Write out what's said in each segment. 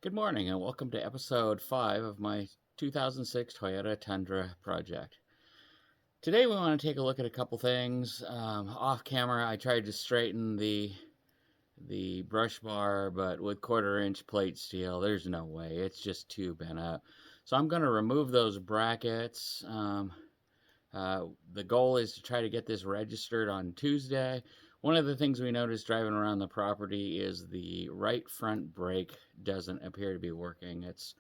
Good morning and welcome to episode 5 of my 2006 Toyota Tundra project. Today we want to take a look at a couple things. Off camera I tried to straighten the brush bar, but with 1/4-inch plate steel there's no way, it's just too bent up. So I'm going to remove those brackets. The goal is to try to get this registered on Tuesday. One of the things we noticed driving around the property is the right front brake doesn't appear to be working. It's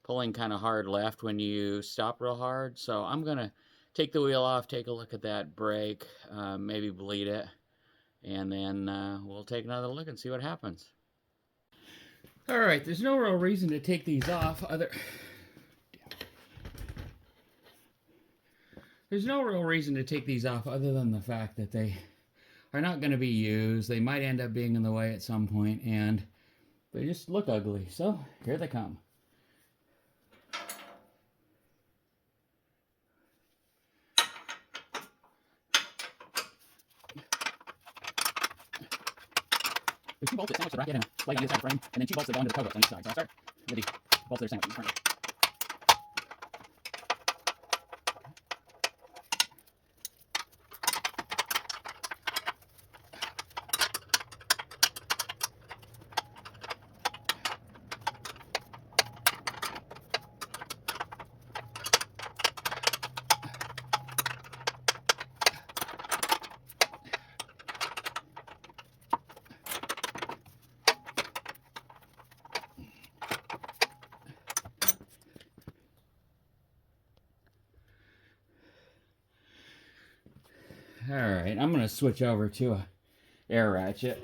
pulling kind of hard left when you stop real hard. So I'm going to take the wheel off, take a look at that brake, maybe bleed it, and then we'll take another look and see what happens. All right, there's no real reason to take these off There's no real reason to take these off other than the fact that they are not going to be used. They might end up being in the way at some point, and they just look ugly. So here they come. There's 2 bolts that sandwich the bracket and a plate on the side of the frame, and then 2 bolts that go into the toe hooks on each side. So I'll start with the bolts that are sandwiched in front. Alright, I'm going to switch over to a air ratchet.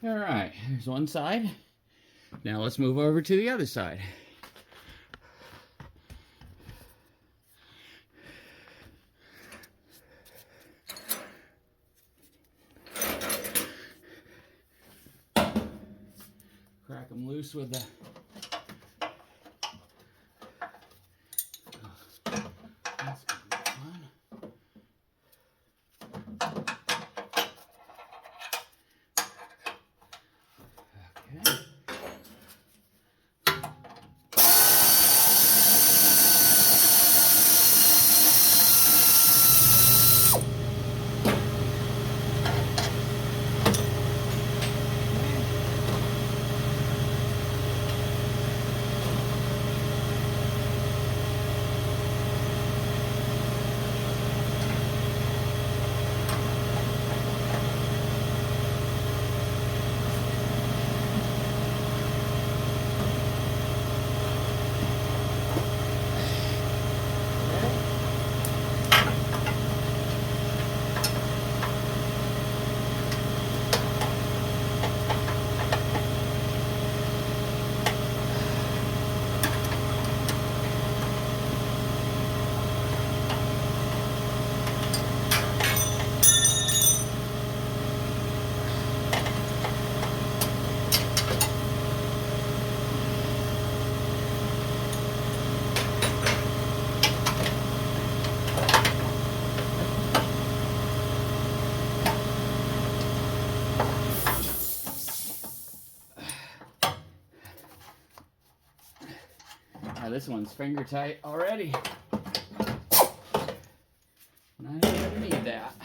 Alright, there's one side. Now let's move over to the other side. Crack them loose with the that's gonna be fun. Okay. This one's finger tight already. And I don't even need that.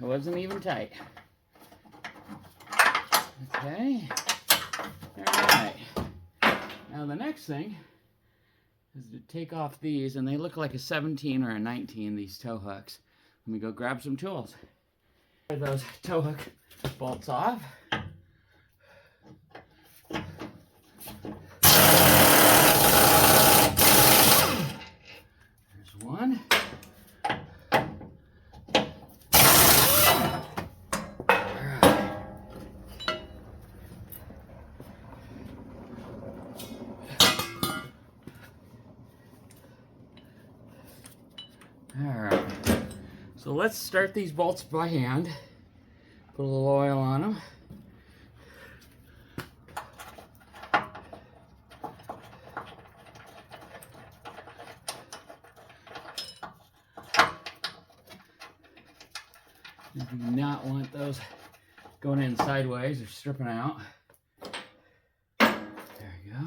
It wasn't even tight. Okay. Alright. Now the next thing is to take off these, and they look like a 17 or a 19, these tow hooks. Let me go grab some tools. Get those tow hook bolts off. There's one. So let's start these bolts by hand. Put a little oil on them. You do not want those going in sideways or stripping out. There you go.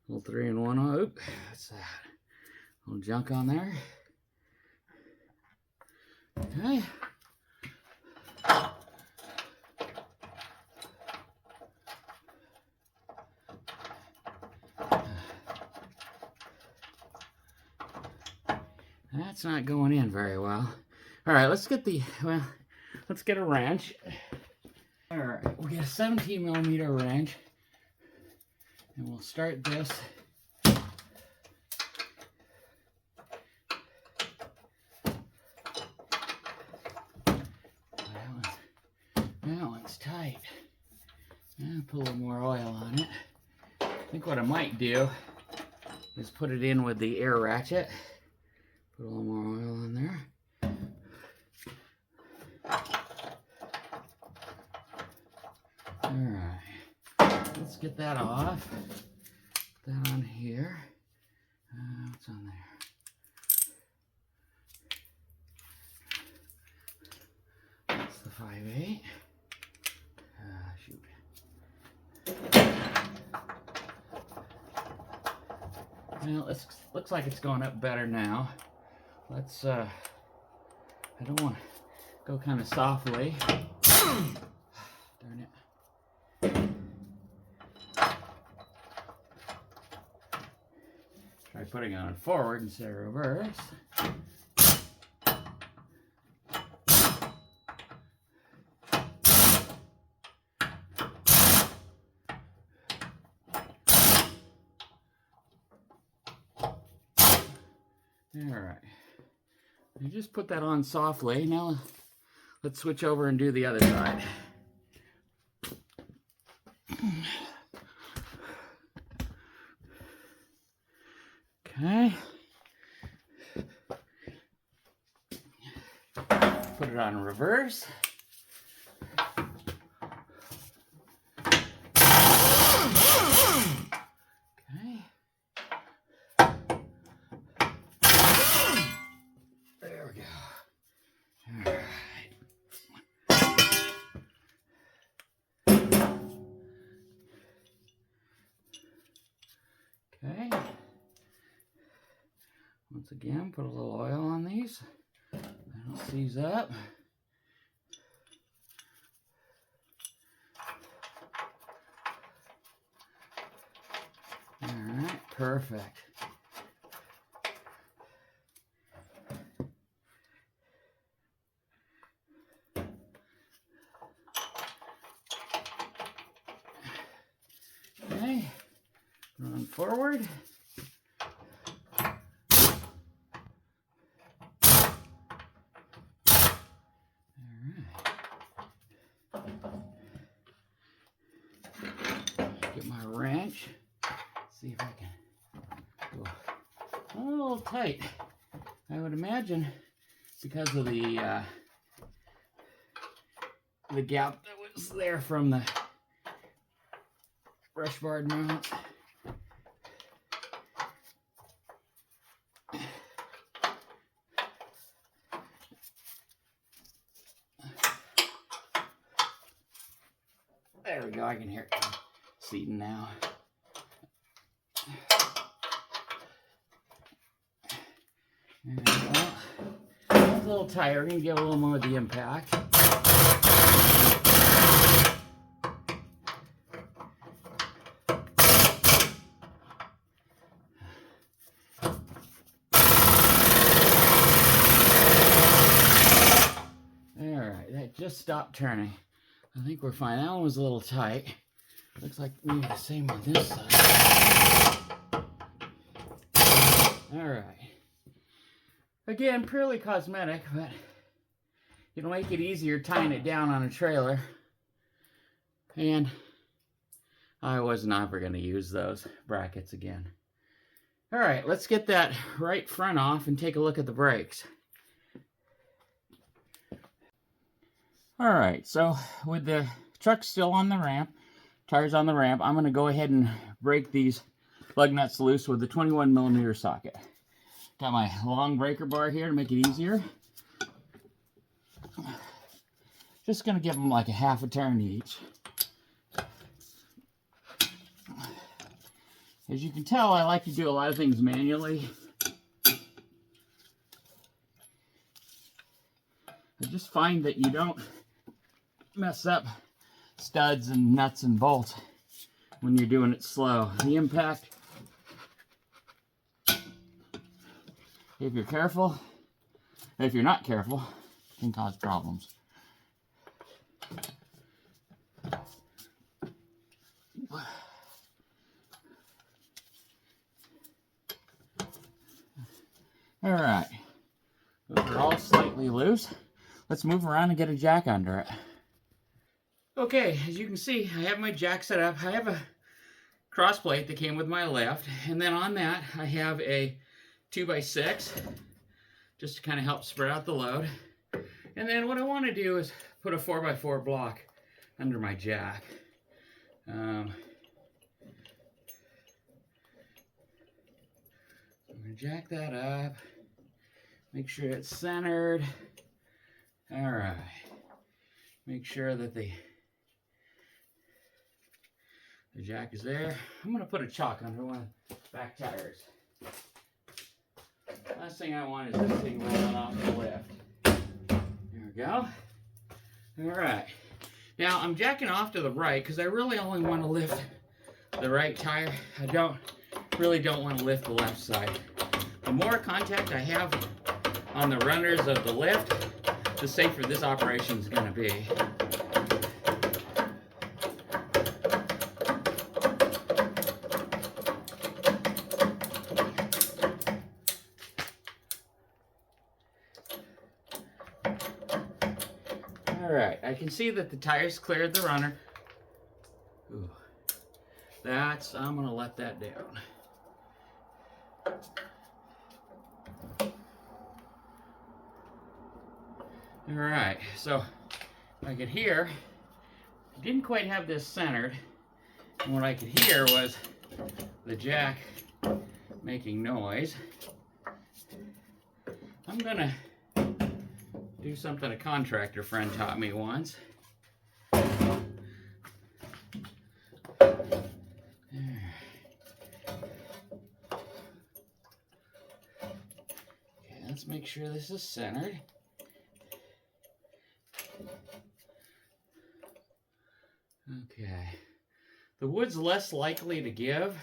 Little 3-in-1. Oop, what's that? Little junk on there. Okay. That's not going in very well. All right, let's get a wrench. All right, we'll get a 17mm wrench, and we'll start this. That one's tight. I'll put a little more oil on it. I think what I might do is put it in with the air ratchet. Put a little more oil on there. Alright, let's get that off. Put that on here. What's on there? That's the 5/8. Shoot. Well, it looks like it's going up better now. Let's, I don't want to go kind of softly. Darn it. Try putting it on forward instead of reverse. Alright, you just put that on softly. Now let's switch over and do the other side. Okay. Put it on reverse. Okay. Once again, put a little oil on these. They don't seize up. All right, perfect. Okay, run forward. Get my wrench. See if I can go a little tight. I would imagine because of the gap that was there from the brush bar mount. There we go. I can hear it seating now. There we go. It's a little tight. We're going to get a little more of the impact. Alright, that just stopped turning. I think we're fine. That one was a little tight. Looks like maybe the same on this side. Alright. Again, purely cosmetic, but it'll make it easier tying it down on a trailer. And I was never going to use those brackets again. Alright, let's get that right front off and take a look at the brakes. All right, so with the truck still on the ramp, tires on the ramp, I'm going to go ahead and break these lug nuts loose with the 21mm socket. Got my long breaker bar here to make it easier. Just going to give them like a half a turn each. As you can tell, I like to do a lot of things manually. I just find that you don't mess up studs and nuts and bolts when you're doing it slow. The impact, if you're careful, if you're not careful, can cause problems. All right, those are all slightly loose. Let's move around and get a jack under it. Okay, as you can see, I have my jack set up. I have a cross plate that came with my lift, and then on that I have a 2x6 just to kind of help spread out the load. And then what I want to do is put a 4x4 block under my jack. I'm going to jack that up, make sure it's centered. All right, make sure that the jack is there. I'm going to put a chock under one of the back tires. Last thing I want is this thing rolling off the lift. There we go. All right. Now I'm jacking off to the right because I really only want to lift the right tire. I really don't want to lift the left side. The more contact I have on the runners of the lift, the safer this operation is going to be. All right, I can see that the tires cleared the runner. Ooh, I'm gonna let that down. All right, so I could hear, I didn't quite have this centered, and what I could hear was the jack making noise. I'm gonna do something a contractor friend taught me once. Okay, let's make sure this is centered. Okay, the wood's less likely to give.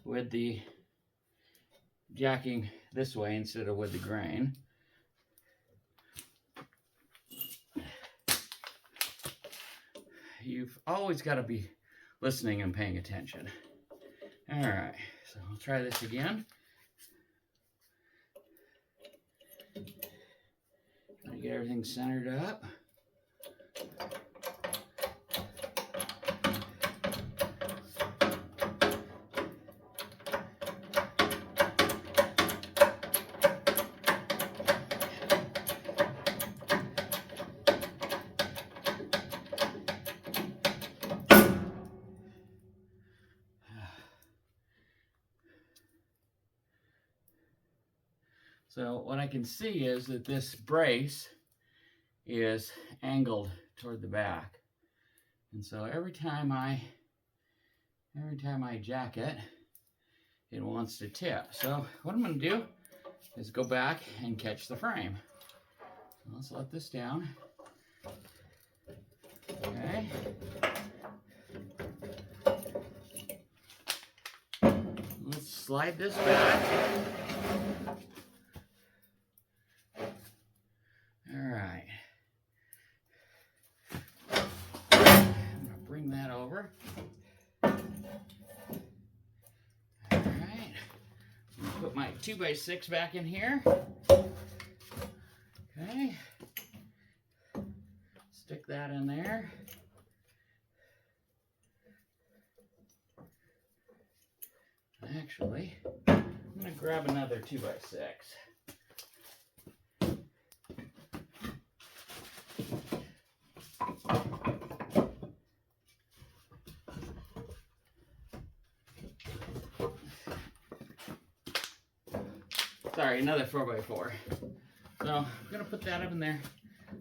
With the jacking this way instead of with the grain. You've always got to be listening and paying attention. All right, so I'll try this again. Trying to get everything centered up. So what I can see is that this brace is angled toward the back. And so every time I jack it, it wants to tip. So what I'm going to do is go back and catch the frame. So let's let this down. Okay. Let's slide this back. All right. I'm going to bring that over. All right. Put my 2x6 back in here. Okay. Stick that in there. Actually, I'm going to grab another 2x6. Sorry, another 4x4. So I'm going to put that up in there.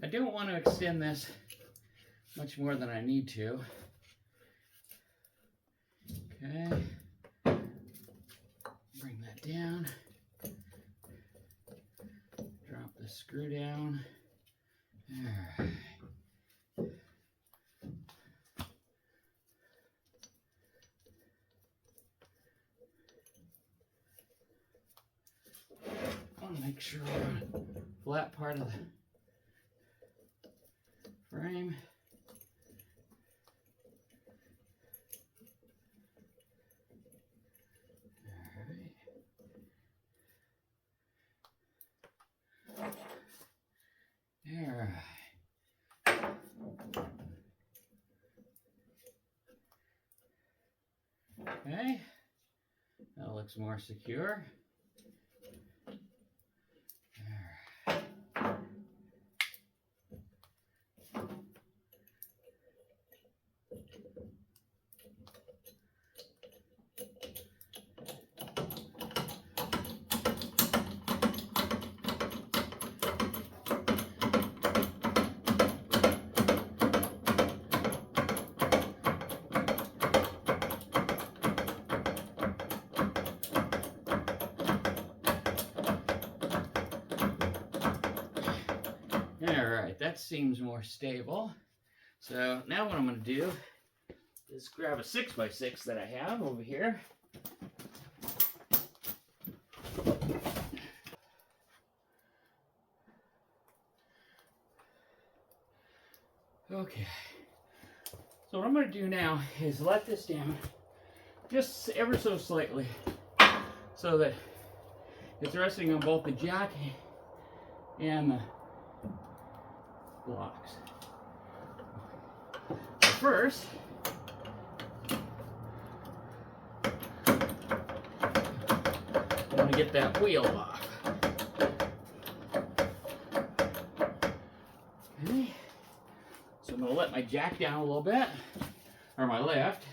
I don't want to extend this much more than I need to. Okay. Bring that down. Drop the screw down. All right. I want to make sure we're on the flat part of the frame. All right. Okay. That looks more secure. Alright, that seems more stable. So now what I'm going to do is grab a 6x6 that I have over here. Okay, so what I'm going to do now is let this down just ever so slightly so that it's resting on both the jack and the blocks. So first, I want to get that wheel off. Okay. So I'm going to let my jack down a little bit, or my lift.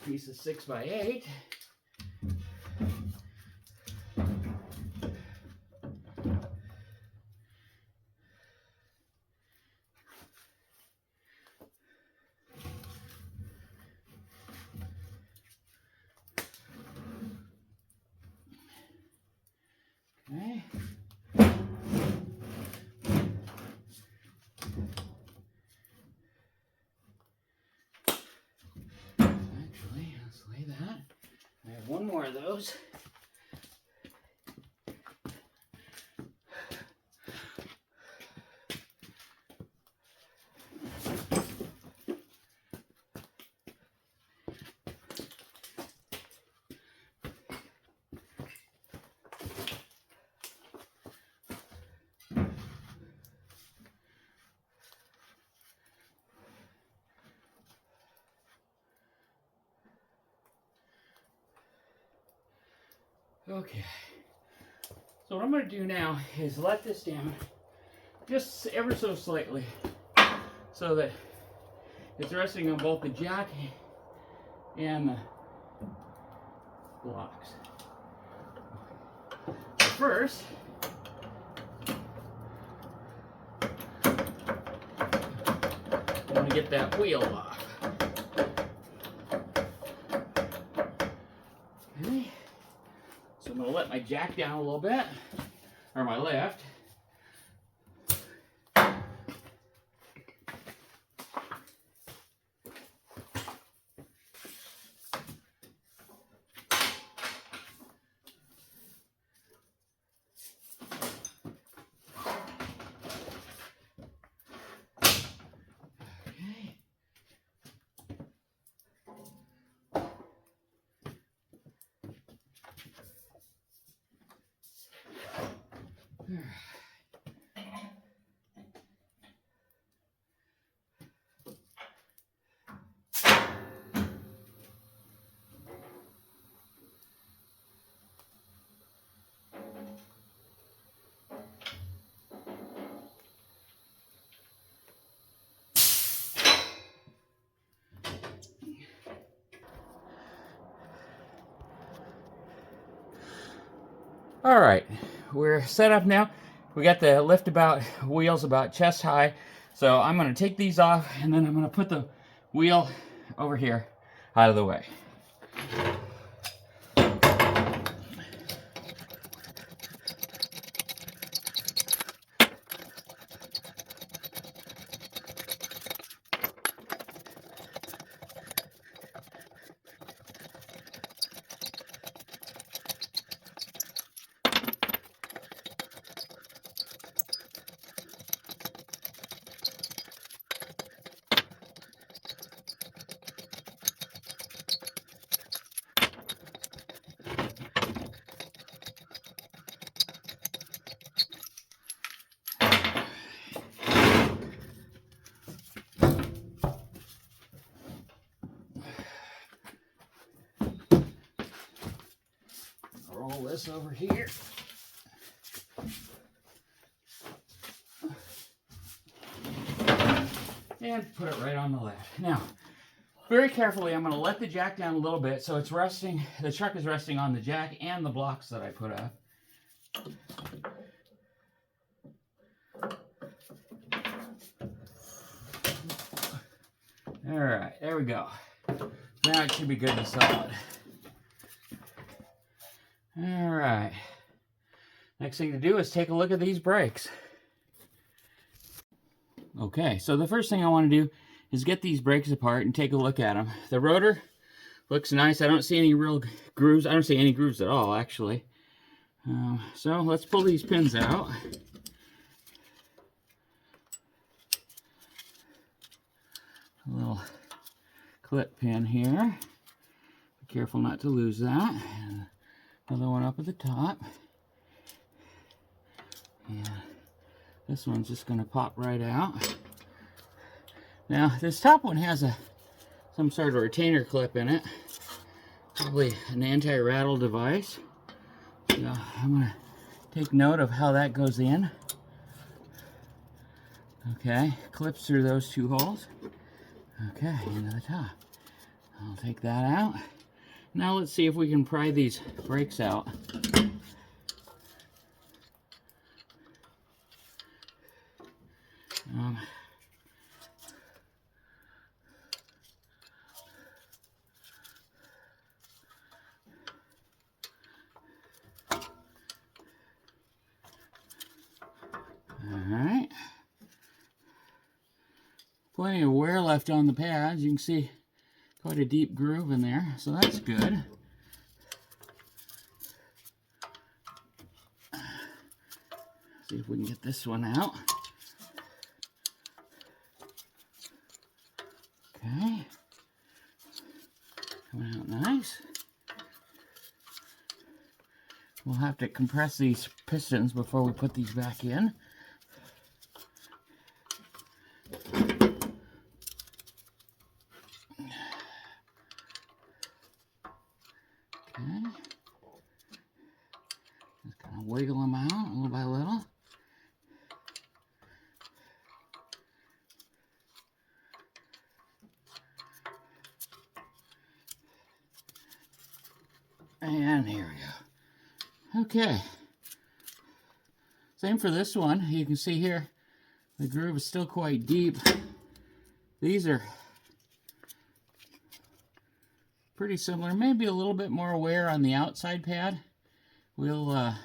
Piece of 6x8. Okay. Actually, let's lay that. I have one more of those. Okay, so what I'm going to do now is let this down just ever so slightly so that it's resting on both the jack and the blocks. So first, I want to get that wheel off. Okay. So I'm going to let my jack down a little bit, or my lift. All right, we're set up now. We got the wheels about chest high. So I'm gonna take these off and then I'm gonna put the wheel over here out of the way. Roll this over here. And put it right on the left. Now, very carefully, I'm going to let the jack down a little bit so it's resting, the truck is resting on the jack and the blocks that I put up. All right, there we go. Now it should be good and solid. All right. Next thing to do is take a look at these brakes. Okay, so the first thing I want to do is get these brakes apart and take a look at them. The rotor looks nice. I don't see any real grooves. I don't see any grooves at all, actually. So let's pull these pins out. A little clip pin here. Be careful not to lose that. And another one up at the top. And this one's just going to pop right out. Now, this top one has some sort of retainer clip in it. Probably an anti-rattle device. So I'm going to take note of how that goes in. Okay, clips through those two holes. Okay, into the top. I'll take that out. Now let's see if we can pry these brakes out. Alright. Plenty of wear left on the pads. You can see quite a deep groove in there, so that's good. See if we can get this one out. Okay. Coming out nice. We'll have to compress these pistons before we put these back in. Okay. Just kind of wiggle them out little by little. And here we go. Okay. Same for this one. You can see here, the groove is still quite deep. These are pretty similar. Maybe a little bit more wear on the outside pad. We'll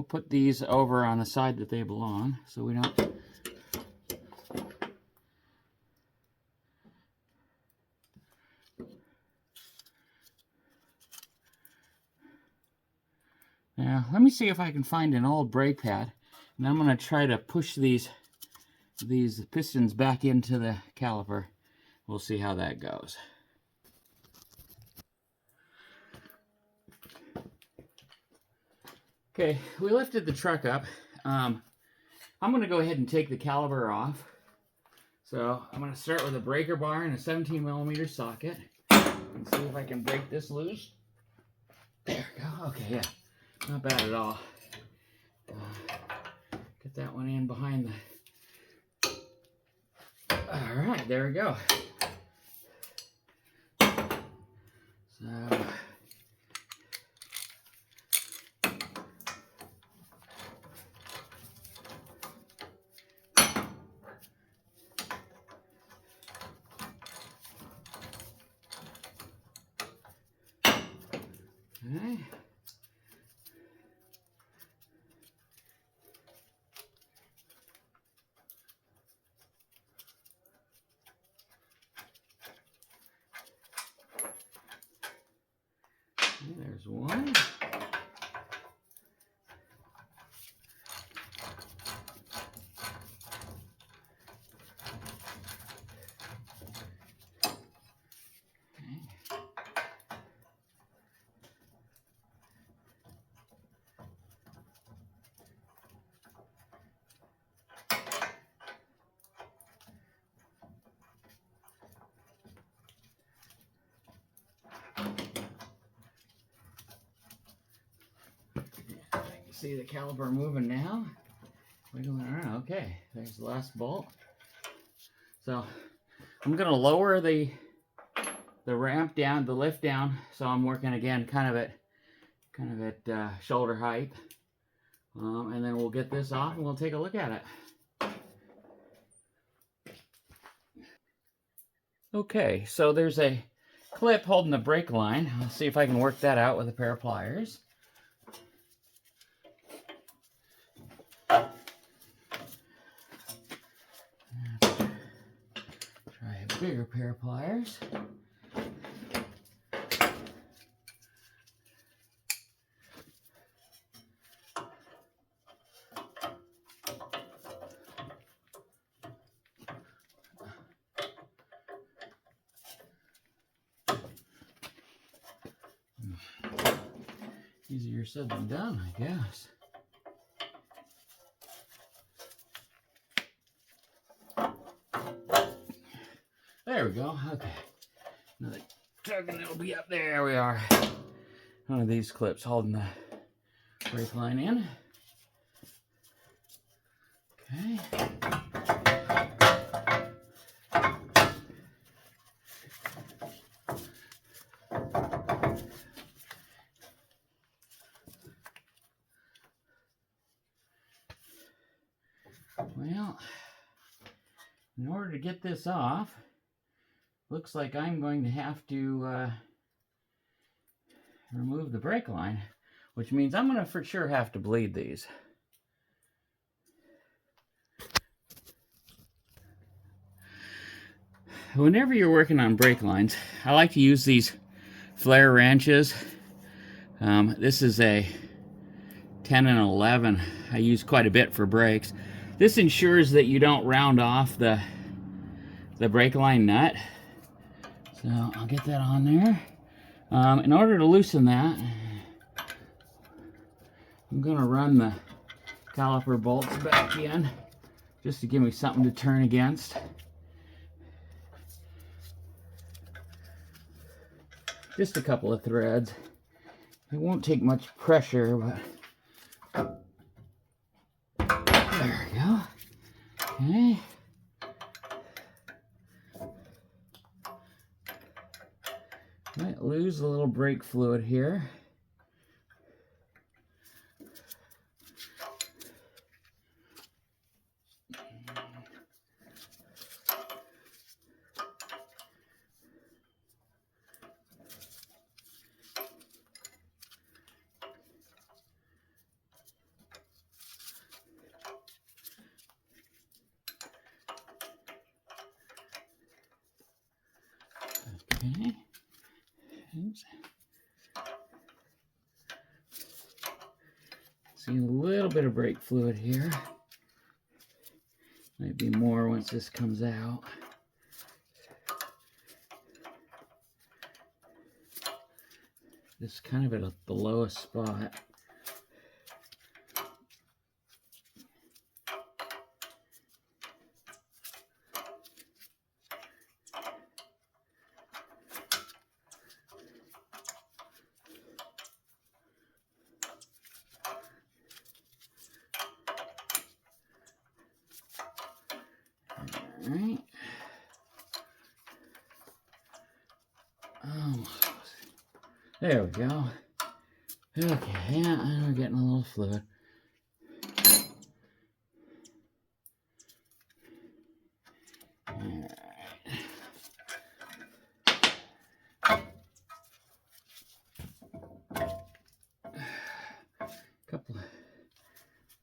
put these over on the side that they belong, so we don't. Now, let me see if I can find an old brake pad, and I'm going to try to push these pistons back into the caliper. We'll see how that goes. Okay, we lifted the truck up. I'm going to go ahead and take the caliper off. So I'm going to start with a breaker bar and a 17mm socket. And see if I can break this loose. There we go. Okay, yeah. Not bad at all. Get that one in behind the... Alright, there we go. So... Okay. There's one. See the caliper moving now. Wiggling around. Okay, there's the last bolt. So I'm gonna lower the ramp down, the lift down, so I'm working again kind of at shoulder height. And then we'll get this off and we'll take a look at it. Okay, so there's a clip holding the brake line. I'll see if I can work that out with a pair of pliers. Try a bigger pair of pliers. Easier said than done, I guess. There we go. Okay. Another tug and it'll be up there. There we are. One of these clips holding the brake line in. Okay. Well, in order to get this off, looks like I'm going to have to remove the brake line, which means I'm going to for sure have to bleed these. Whenever you're working on brake lines, I like to use these flare wrenches. This is a 10 and 11. I use quite a bit for brakes. This ensures that you don't round off the brake line nut. So I'll get that on there. In order to loosen that, I'm going to run the caliper bolts back in just to give me something to turn against. Just a couple of threads. It won't take much pressure, but there we go. Okay. Might lose a little brake fluid here. Okay. Oops. See a little bit of brake fluid here. Might be more once this comes out. Just kind of at the lowest spot. right. There we go. Okay, yeah, we're getting a little fluid. Alright. Couple.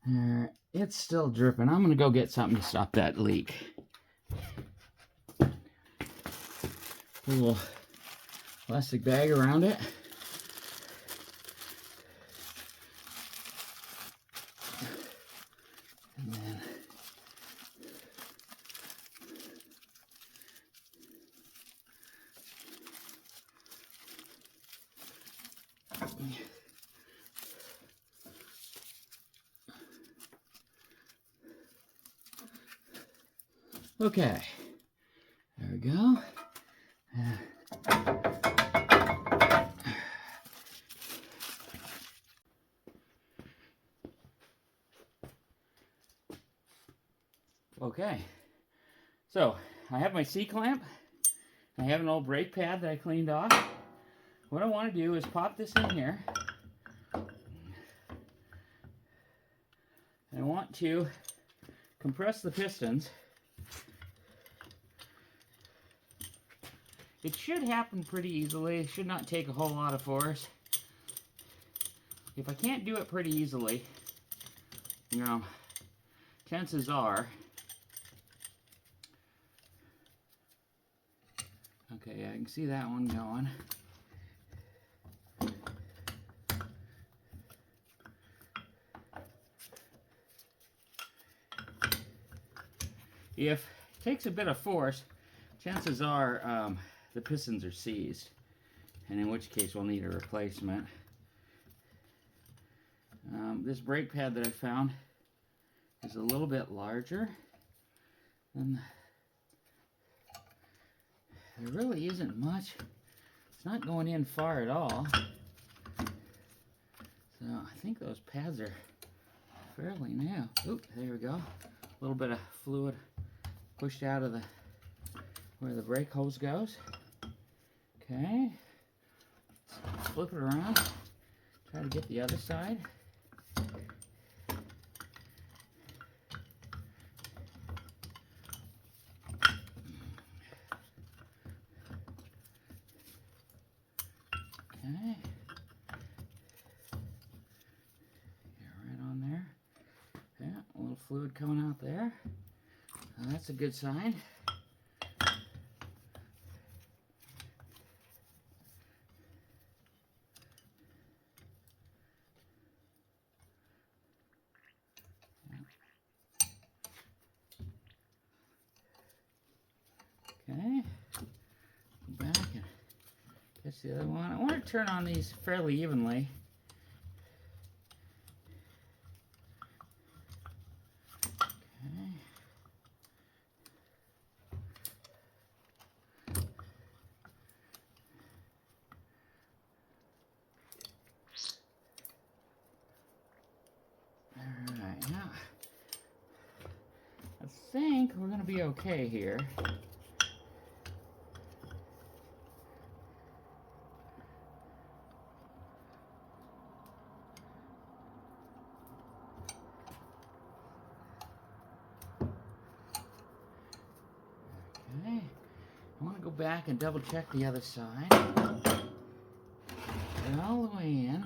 Alright, it's still dripping. I'm gonna go get something to stop that leak. Put a little plastic bag around it. And then okay, there we go. Okay, so I have my C-clamp. I have an old brake pad that I cleaned off. What I want to do is pop this in here. I want to compress the pistons. It should happen pretty easily. It should not take a whole lot of force. If I can't do it pretty easily, you know, chances are, okay, I can see that one going. If it takes a bit of force, chances are the pistons are seized, and in which case we'll need a replacement. This brake pad that I found is a little bit larger, and there really isn't much. It's not going in far at all. So I think those pads are fairly new. Oop, there we go. A little bit of fluid pushed out of where the brake hose goes. Okay, let's flip it around. Try to get the other side. Okay. Get right on there. Yeah, a little fluid coming out there. That's a good sign. Okay, go back and catch the other one. I want to turn on these fairly evenly. Okay. All right, now I think we're going to be okay here. Okay, I want to go back and double check the other side. Get all the way in.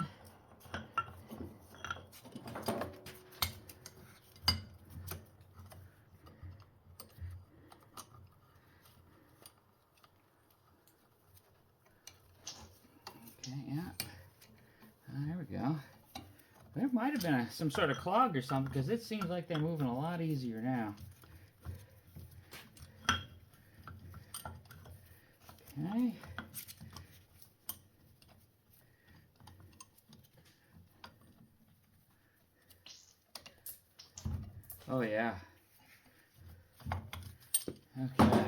Okay, yeah. There we go. There might have been some sort of clog or something, because it seems like they're moving a lot easier now. Okay. Oh yeah. Okay.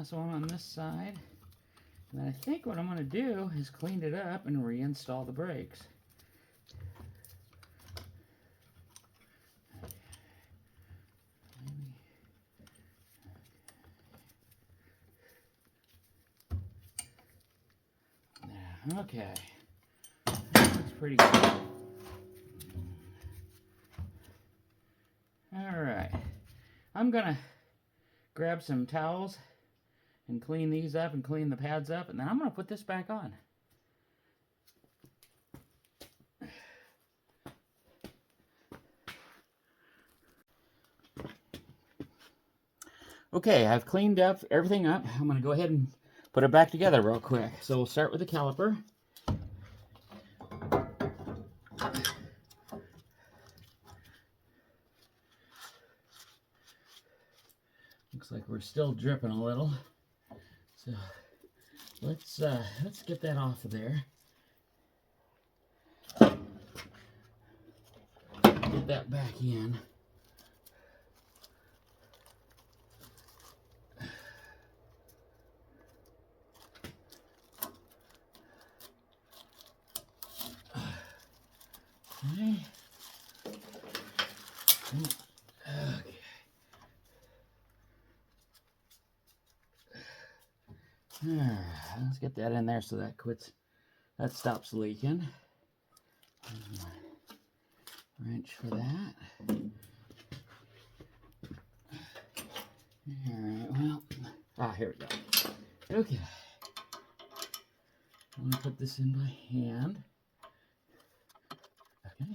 last one on this side. And then I think what I'm going to do is clean it up and reinstall the brakes. Okay, that looks pretty good. Alright, I'm going to grab some towels and clean these up and clean the pads up, and then I'm going to put this back on. Okay, I've cleaned up everything up. I'm going to go ahead and put it back together real quick. So we'll start with the caliper. Looks like we're still dripping a little. So let's get that off of there. Get that back in. Okay. Okay. Alright, let's get that in there so that that stops leaking. There's my wrench for that. Alright, well, here we go. Okay. I'm going to put this in by hand. Okay,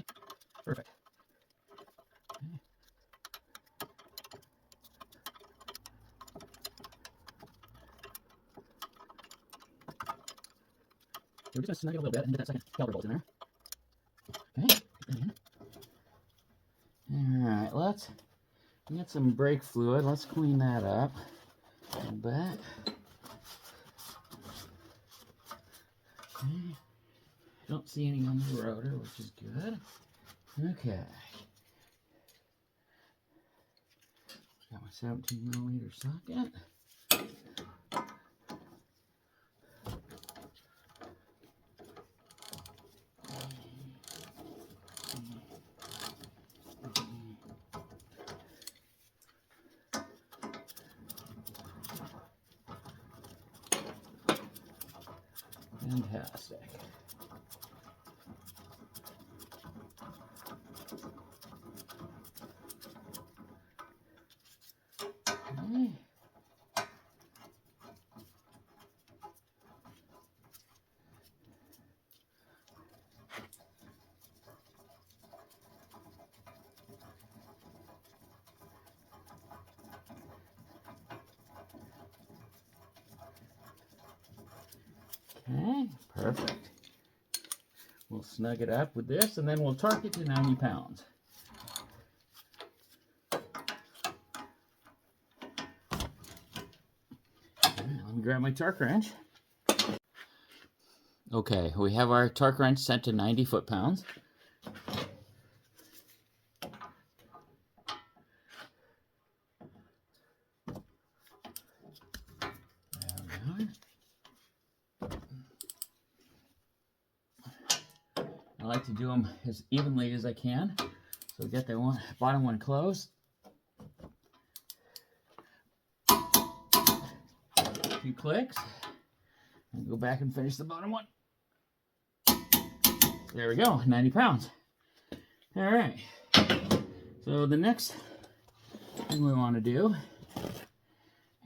perfect. Okay. We're just going to snug it a little bit and get that second caliper bolt in there. Okay, get that in. Alright, let's get some brake fluid. Let's clean that up a little bit. Okay. Don't see any on the rotor, which is good. Okay. Got my 17mm socket. Fantastic. Okay. Okay, perfect. We'll snug it up with this, and then we'll torque it to 90 pounds. Let me grab my torque wrench. Okay, we have our torque wrench set to 90 foot-pounds. I like to do them as evenly as I can, so get the bottom one closed. A few clicks, and go back and finish the bottom one. There we go, 90 pounds. All right, so the next thing we want to do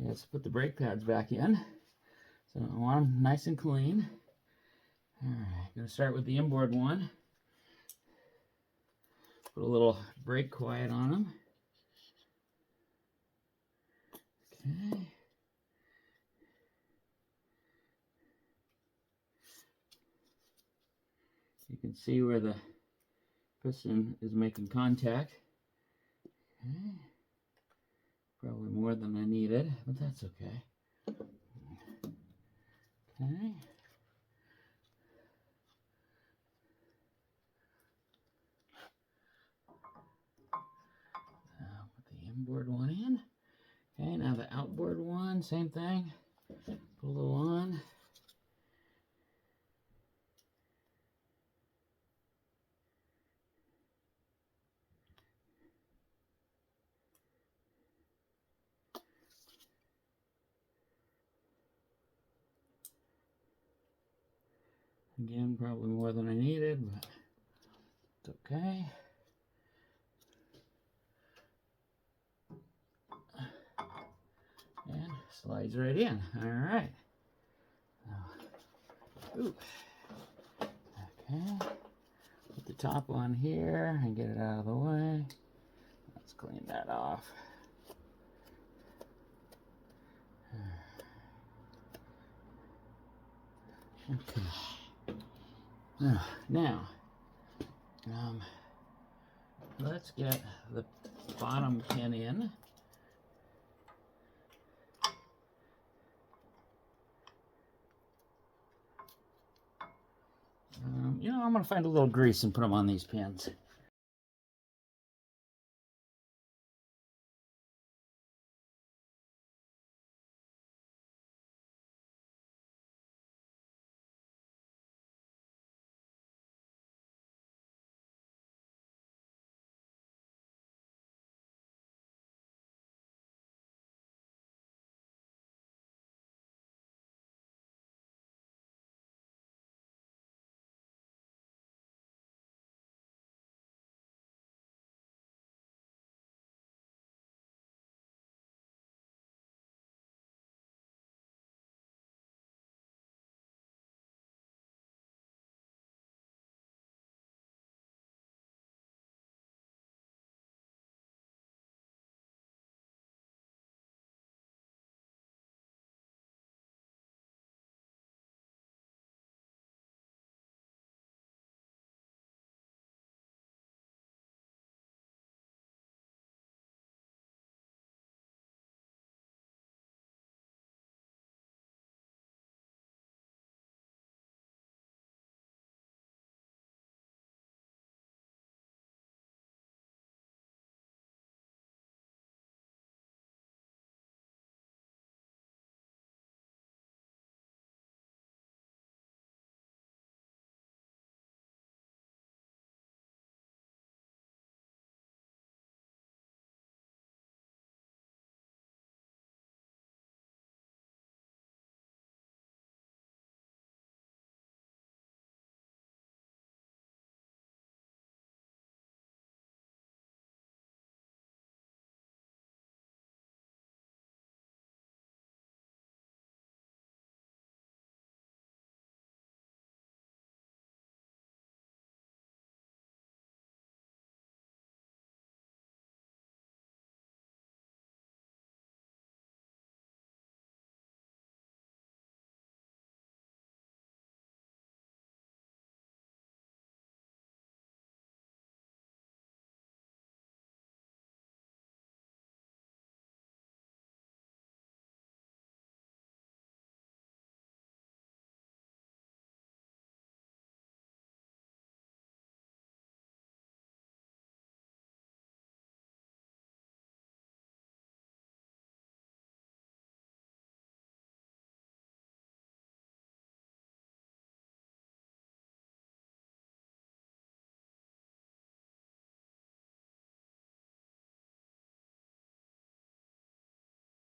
is put the brake pads back in. So I want them nice and clean. All right, going to start with the inboard one. Put a little brake quiet on them. Okay. You can see where the piston is making contact. Okay. Probably more than I needed, but that's okay. Okay. Put the inboard one in. Okay, now the outboard ones. same thing. Put a little on. Again, probably more than I needed, but it's okay. And slides right in. All right. Ooh. Okay. Put the top on here and get it out of the way. Let's clean that off. Okay. Now, let's get the bottom pin in. You know, I'm going to find a little grease and put them on these pins.